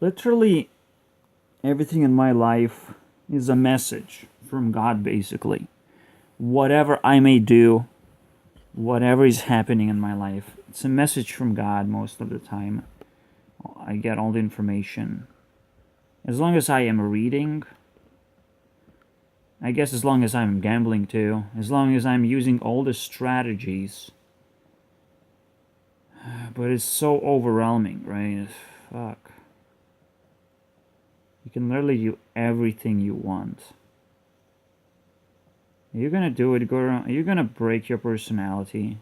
Literally everything in my life is a message from God, basically. Whatever I may do, whatever is happening in my life, it's a message from God most of the time. I get all the information. As long as I am reading, I guess as long as I'm gambling too, as long as I'm using all the strategies. But it's so overwhelming, right? Fuck. You can literally do everything you want. You're gonna do it, you're gonna break your personality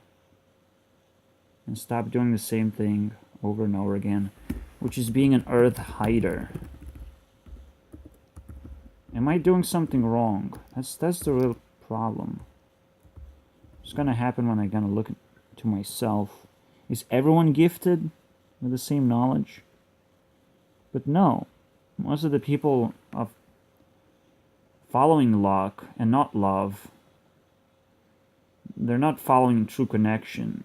and stop doing the same thing over and over again, which is being an earth hider. Am I doing something wrong? That's the real problem. What's gonna happen when I'm gonna look to myself? Is everyone gifted with the same knowledge? But no. Most of the people of following luck and not love, they're not following true connection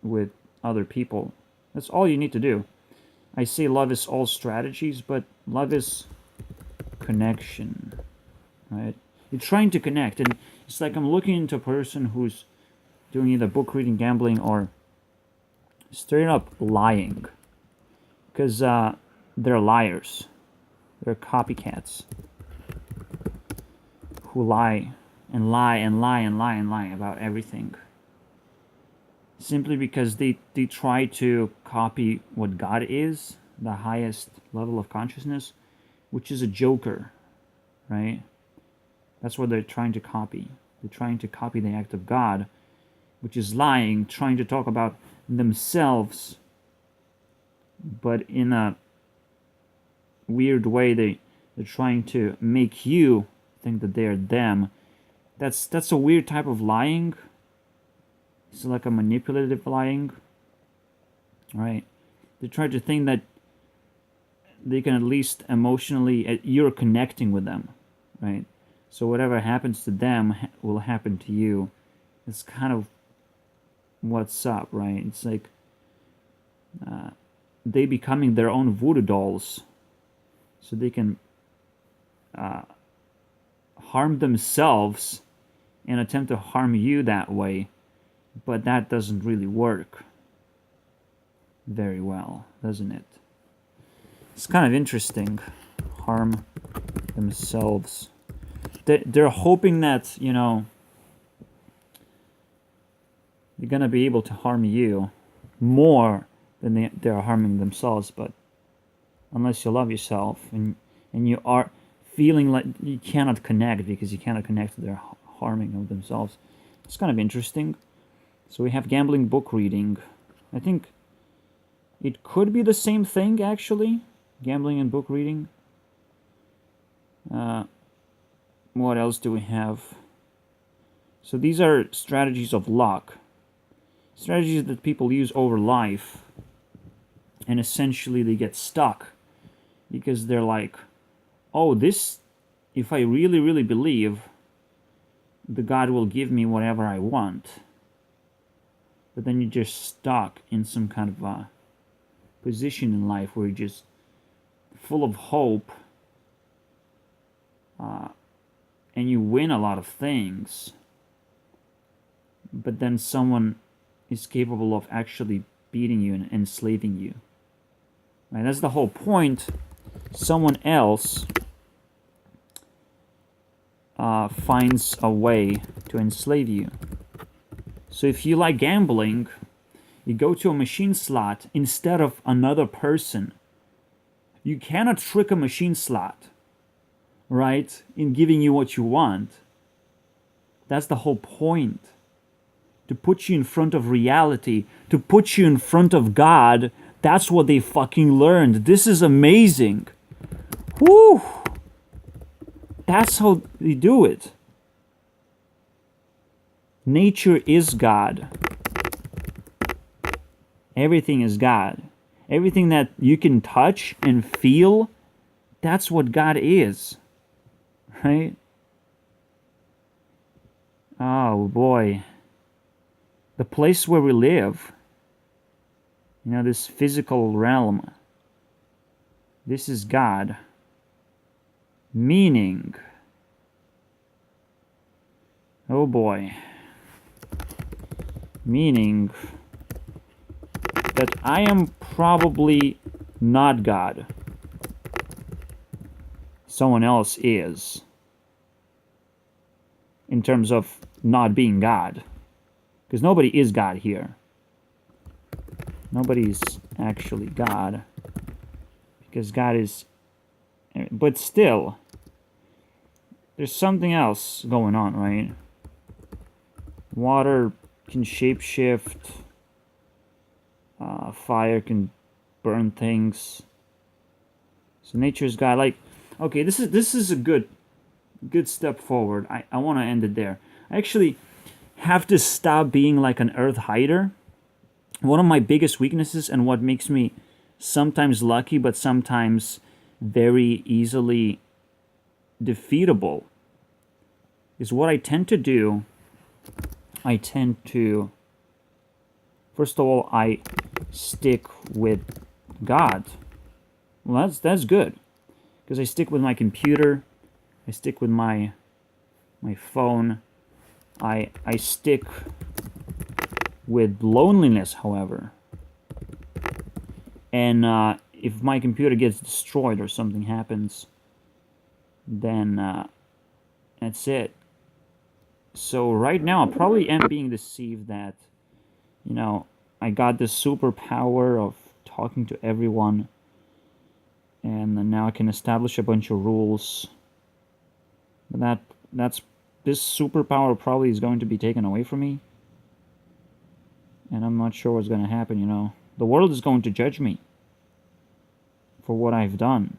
with other people. That's all you need to do. I say love is all strategies, but love is connection, right? You're trying to connect, and it's like I'm looking into a person who's doing either book reading, gambling, or straight up lying, because they're liars. They're copycats who lie and lie and lie and lie and lie about everything, simply because they try to copy what God is, the highest level of consciousness, which is a joker, right? That's what they're trying to copy. They're trying to copy the act of God, which is lying, trying to talk about themselves, but in a weird way they're trying to make you think that they're them. That's a weird type of lying. It's like a manipulative lying, right? They try to think that they can at least emotionally, you're connecting with them, right? So whatever happens to them will happen to you. It's kind of what's up, right? It's like they becoming their own voodoo dolls, so they can harm themselves and attempt to harm you that way. But that doesn't really work very well, doesn't it? It's kind of interesting. Harm themselves. They're hoping that, they're gonna be able to harm you more than they're harming themselves. But unless you love yourself and you are feeling like you cannot connect because you cannot connect to their harming of themselves, it's kind of interesting. So we have gambling, book reading. I think it could be the same thing, actually. Gambling and book reading. What else do we have? So these are strategies of luck. Strategies that people use over life. And essentially they get stuck. Because they're like, oh, this, if I really, really believe, the God will give me whatever I want. But then you're just stuck in some kind of a position in life where you're just full of hope, and you win a lot of things, but then someone is capable of actually beating you and enslaving you. Right? That's the whole point. Someone else finds a way to enslave you. So if you like gambling, you go to a machine slot instead of another person. You cannot trick a machine slot, right, in giving you what you want. That's the whole point. To put you in front of reality, to put you in front of God. That's what they fucking learned. This is amazing. Woo! That's how they do it. Nature is God. Everything is God. Everything that you can touch and feel, that's what God is. Right? Oh boy. The place where we live, this physical realm, This is God. Meaning, oh boy, meaning that I am probably not God. Someone else is. In terms of not being God. Because nobody is God here. Nobody's actually God. Because God is... But still, there's something else going on, right? Water can shapeshift. Fire can burn things. So nature's God. Like, okay, this is a good step forward. I want to end it there. I actually have to stop being like an earth hider. One of my biggest weaknesses and what makes me sometimes lucky but sometimes very easily defeatable is what I tend to do. I tend to, first of all, I stick with God. Well, that's good, because I stick with my computer, I stick with my phone, I stick with loneliness, however. And if my computer gets destroyed or something happens, then that's it. So right now, I probably am being deceived that, you know, I got this superpower of talking to everyone, and now I can establish a bunch of rules. But this superpower probably is going to be taken away from me, and I'm not sure what's going to happen. You know, the world is going to judge me for what I've done.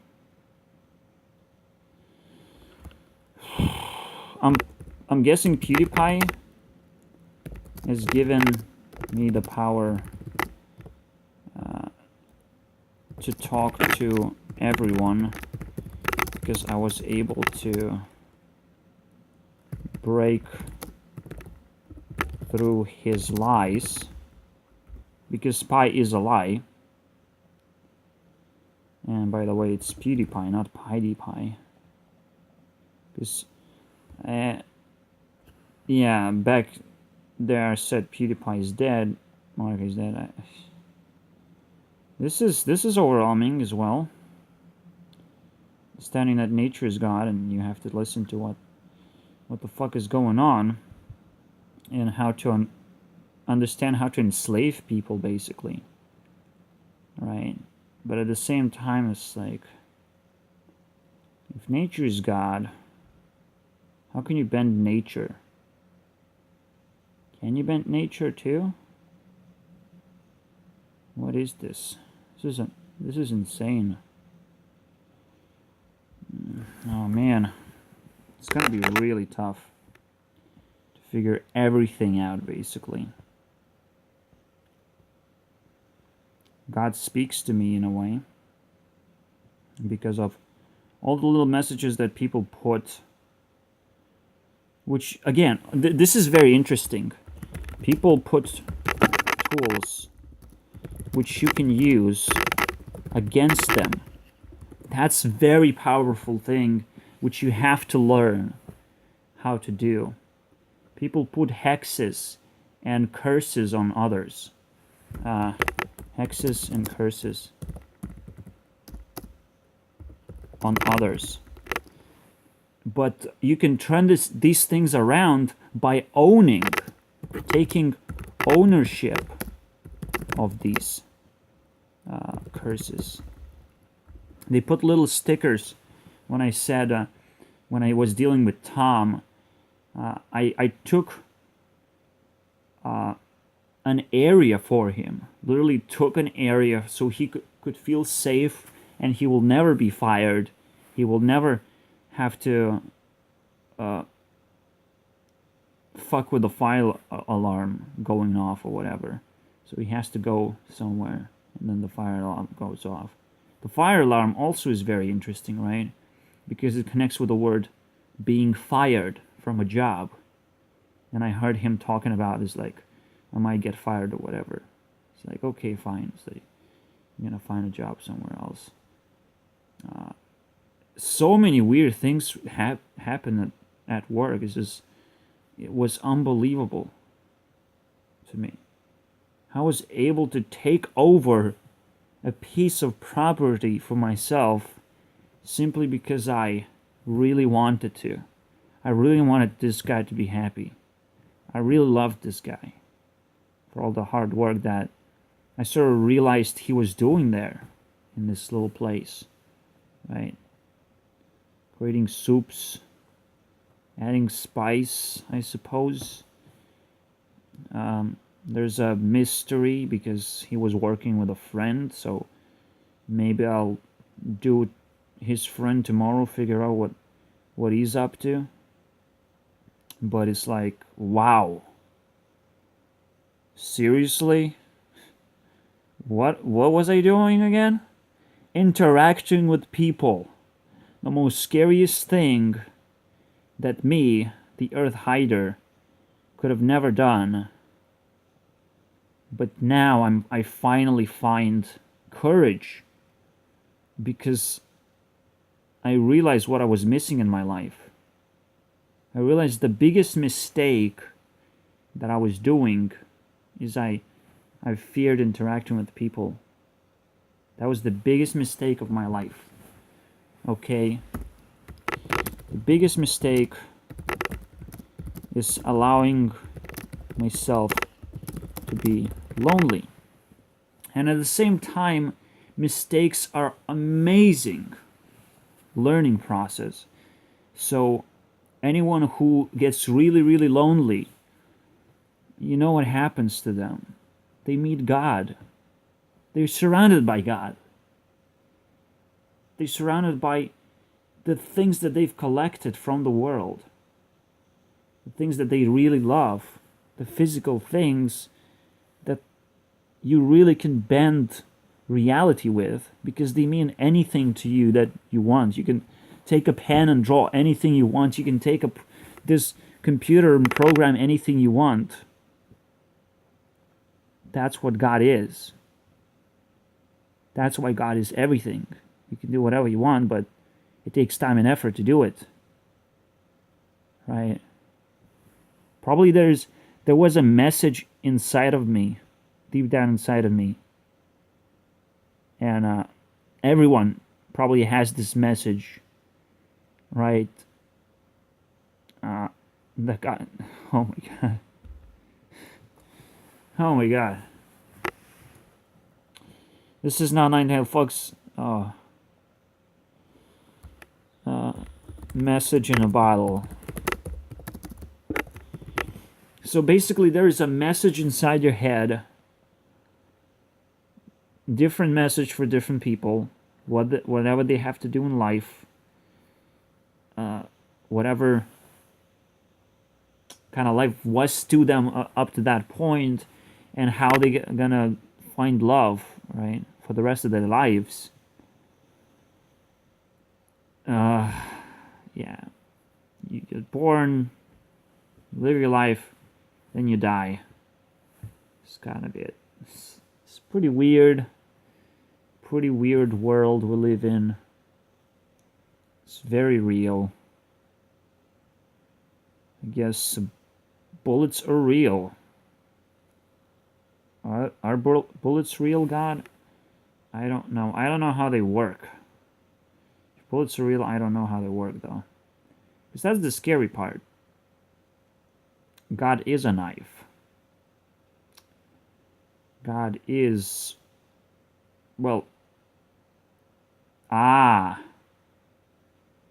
I'm guessing PewDiePie has given me the power to talk to everyone, because I was able to break through his lies, because Pi is a lie. And by the way, it's PewDiePie, not PewDiePie. Because yeah, back there I said PewDiePie is dead. Mark is dead. This is overwhelming as well. Standing that nature is God, and you have to listen to what the fuck is going on, and how to understand how to enslave people, basically. Right? But at the same time, it's like, if nature is God, how can you bend nature? Can you bend nature too? What is this? This is insane. Oh man, it's gonna be really tough to figure everything out, basically. God speaks to me in a way because of all the little messages that people put, which again, this is very interesting. People put tools which you can use against them. That's a very powerful thing which you have to learn how to do. People put hexes and curses on others. Hexes and curses on others. But you can turn these things around by taking ownership of these curses. They put little stickers when I said, when I was dealing with Tom, I took an area for him. Literally took an area so he could feel safe, and he will never be fired. He will never have to fuck with the fire alarm going off or whatever. So he has to go somewhere, and then the fire alarm goes off. The fire alarm also is very interesting, right? Because it connects with the word being fired from a job. And I heard him talking about is like, I might get fired or whatever. It's like, okay, fine. So you're gonna find a job somewhere else. So many weird things happen at work. It was unbelievable to me. I was able to take over a piece of property for myself simply because I really wanted to. I really wanted this guy to be happy. I really loved this guy for all the hard work that I sort of realized he was doing there in this little place, right? Creating soups, adding spice, I suppose. There's a mystery because he was working with a friend, so maybe I'll do his friend tomorrow, figure out what he's up to. But it's like, wow. Seriously? What was I doing again? Interacting with people. The most scariest thing that me, the Earth Hider, could have never done. But now I finally find courage because I realized what I was missing in my life. I realized the biggest mistake that I was doing is I feared interacting with people. That was the biggest mistake of my life. Okay? The biggest mistake is allowing myself to be lonely. And at the same time, mistakes are amazing learning process. So anyone who gets really, really lonely, you know what happens to them? They meet God. They're surrounded by God. They're surrounded by the things that they've collected from the world, the things that they really love, the physical things that you really can bend reality with because they mean anything to you that you want. You can take a pen and draw anything you want. You can take this computer and program anything you want. That's what God is. That's why God is everything. You can do whatever you want, but it takes time and effort to do it. Right? Probably there was a message inside of me, deep down inside of me. And everyone probably has this message, right? The God, oh my God. Oh my God. This is not Nine-Tailed Fox. Message in a bottle. So basically there is a message inside your head. Different message for different people. Whatever they have to do in life. Whatever kind of life was to them up to that point. And how they gonna find love, right? For the rest of their lives. Yeah. You get born, live your life, then you die. It's kind of it. It's pretty weird. Pretty weird world we live in. It's very real. I guess bullets are real. Are bullets real, God? I don't know. I don't know how they work. If bullets are real, I don't know how they work, though. Because that's the scary part. God is a knife. God is... Well...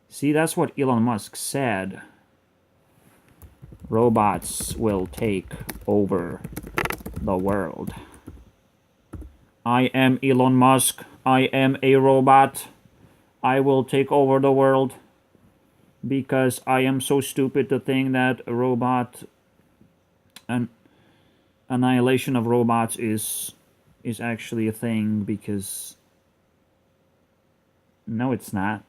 See, that's what Elon Musk said. Robots will take over the world. I am Elon Musk. I am a robot. I will take over the world because I am so stupid to think that a robot, an annihilation of robots is actually a thing, because no, it's not.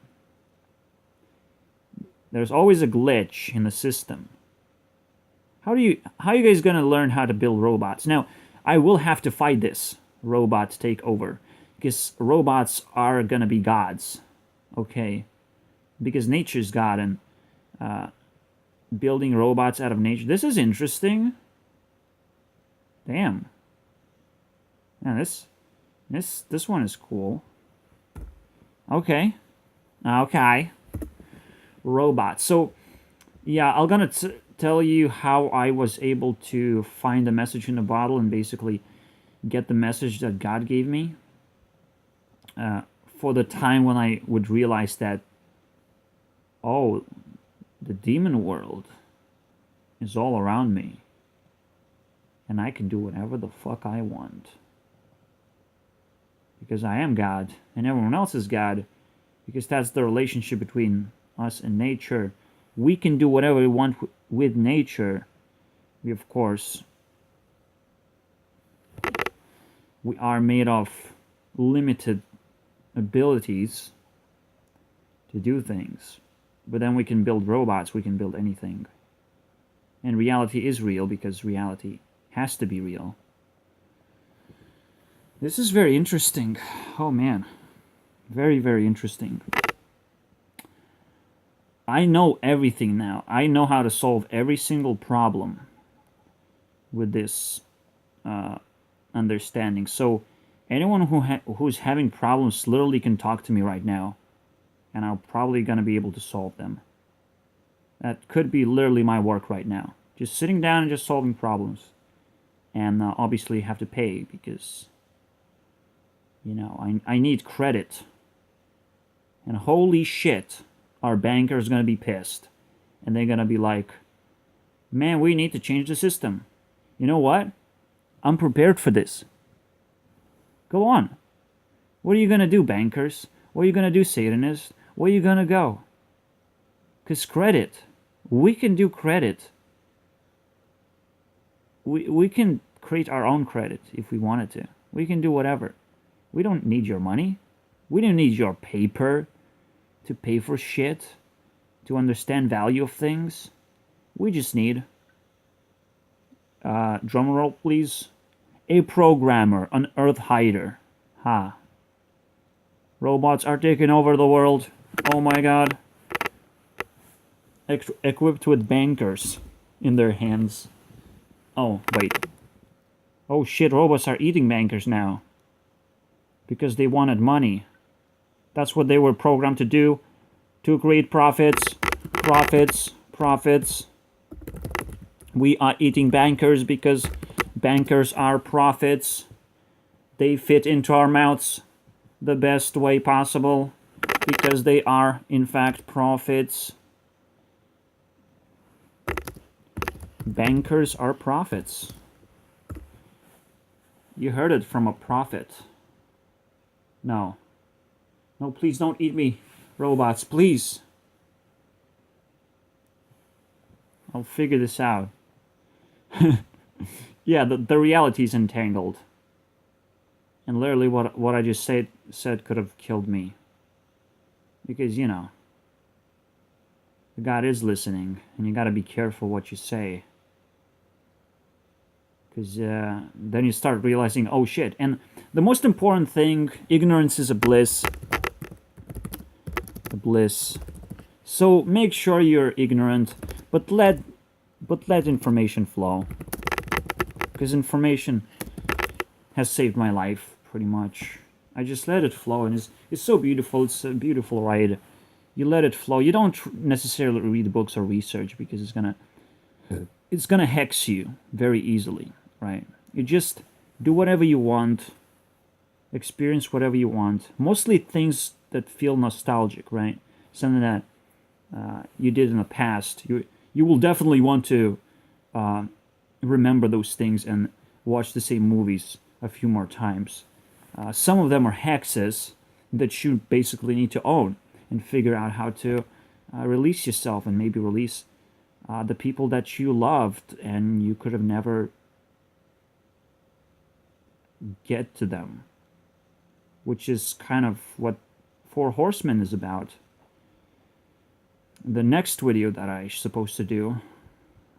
There's always a glitch in the system. How are you guys gonna learn how to build robots? Now, I will have to fight this robot takeover, because robots are gonna be gods. Okay, because nature's God and building robots out of nature. This is interesting. Damn. Yeah, this one is cool. Okay. Okay. Robots. So, yeah, I'm gonna tell you how I was able to find the message in the bottle and basically get the message that God gave me. For the time when I would realize that, oh, the demon world is all around me. And I can do whatever the fuck I want. Because I am God, and everyone else is God. Because that's the relationship between us and nature. We can do whatever we want with nature. We, of course, we are made of limited abilities to do things. But then we can build robots, we can build anything. And reality is real because reality has to be real. This is very interesting. Oh man. Very, very interesting. I know everything now. I know how to solve every single problem with this understanding. So anyone who's having problems literally can talk to me right now, and I'm probably going to be able to solve them. That could be literally my work right now. Just sitting down and just solving problems. And obviously have to pay because, you know, I need credit. And holy shit, our banker's going to be pissed. And they're going to be like, man, we need to change the system. You know what? I'm prepared for this. Go on. What are you going to do, bankers? What are you going to do, Satanists? Where are you going to go? Because credit. We can do credit. We can create our own credit if we wanted to. We can do whatever. We don't need your money. We don't need your paper to pay for shit, to understand value of things. We just need, drum roll please, a programmer, an earth hider. Ha. Robots are taking over the world. Oh my god. Equipped with bankers in their hands. Oh, wait. Oh shit, robots are eating bankers now. Because they wanted money. That's what they were programmed to do. To create profits. Profits. Profits. We are eating bankers because bankers are profits. They fit into our mouths the best way possible. Because they are, in fact, profits. Bankers are prophets. You heard it from a prophet. No. No, please don't eat me, robots, please. I'll figure this out. Yeah, the reality is entangled. And literally what I just said could have killed me. Because, you know, God is listening, and you gotta be careful what you say. Because then you start realizing, oh shit. And the most important thing, ignorance is a bliss. A bliss. So make sure you're ignorant, but let information flow. Because information has saved my life, pretty much. I just let it flow, and it's so beautiful. It's a beautiful ride. You let it flow. You don't necessarily read books or research because it's gonna hex you very easily. Right? You just do whatever you want, experience whatever you want. Mostly things that feel nostalgic, right? Something that you did in the past. You will definitely want to remember those things and watch the same movies a few more times. Some of them are hexes that you basically need to own and figure out how to release yourself and maybe release the people that you loved and you could have never get to them, which is kind of what Four Horsemen is about. The next video that I'm supposed to do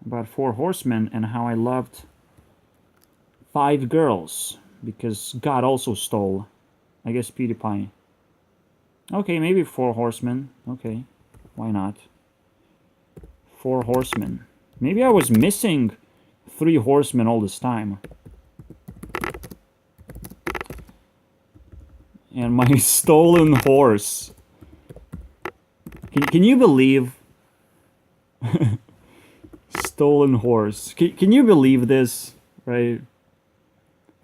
about Four Horsemen and how I loved 5 girls because God also stole, I guess, PewDiePie Okay, maybe 4 horsemen. Okay, why not? 4 horsemen. Maybe I was missing 3 horsemen all this time. And my stolen horse. Can you believe? Stolen horse. Can you believe this? Right?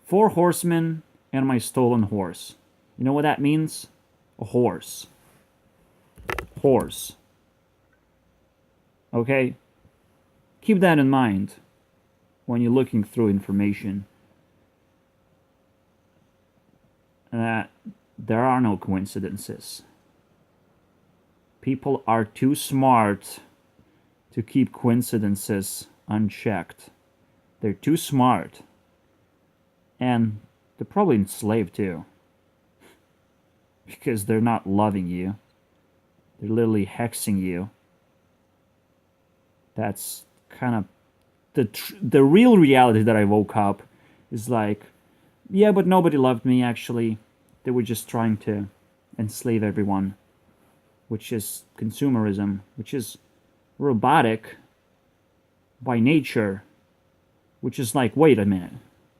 4 horsemen and my stolen horse. You know what that means? A horse. Horse. Okay? Keep that in mind when you're looking through information. That there are no coincidences. People are too smart to keep coincidences unchecked. They're too smart. And they're probably enslaved too. Because they're not loving you. They're literally hexing you. That's kind of the real reality that I woke up is like, yeah, but nobody loved me actually. They were just trying to enslave everyone, which is consumerism, which is robotic by nature, which is like, wait a minute.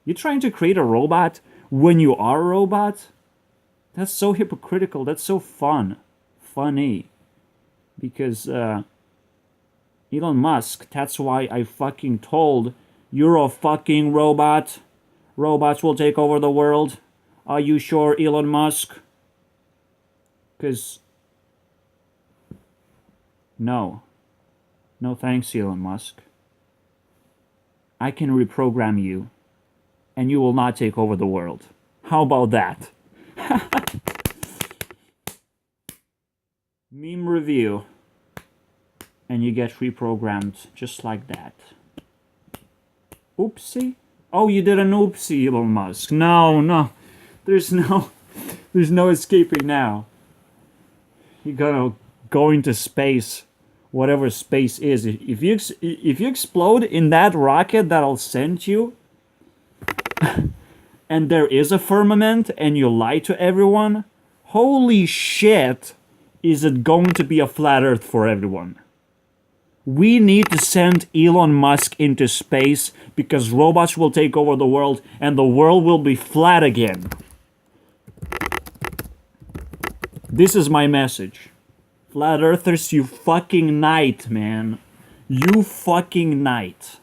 You're trying to create a robot when you are a robot? That's so hypocritical. That's so funny. Because Elon Musk, that's why I fucking told, you're a fucking robot. Robots will take over the world. Are you sure, Elon Musk? Because no. No thanks, Elon Musk. I can reprogram you, and you will not take over the world. How about that? Meme review. And you get reprogrammed just like that. Oopsie? Oh, you did an oopsie, Elon Musk. No. There's no escaping now. You're gonna go into space, whatever space is. If you explode in that rocket that I'll send you, and there is a firmament, and you lie to everyone, holy shit, is it going to be a flat Earth for everyone? We need to send Elon Musk into space because robots will take over the world and the world will be flat again. This is my message. Flat Earthers, you fucking knight, man. You fucking knight.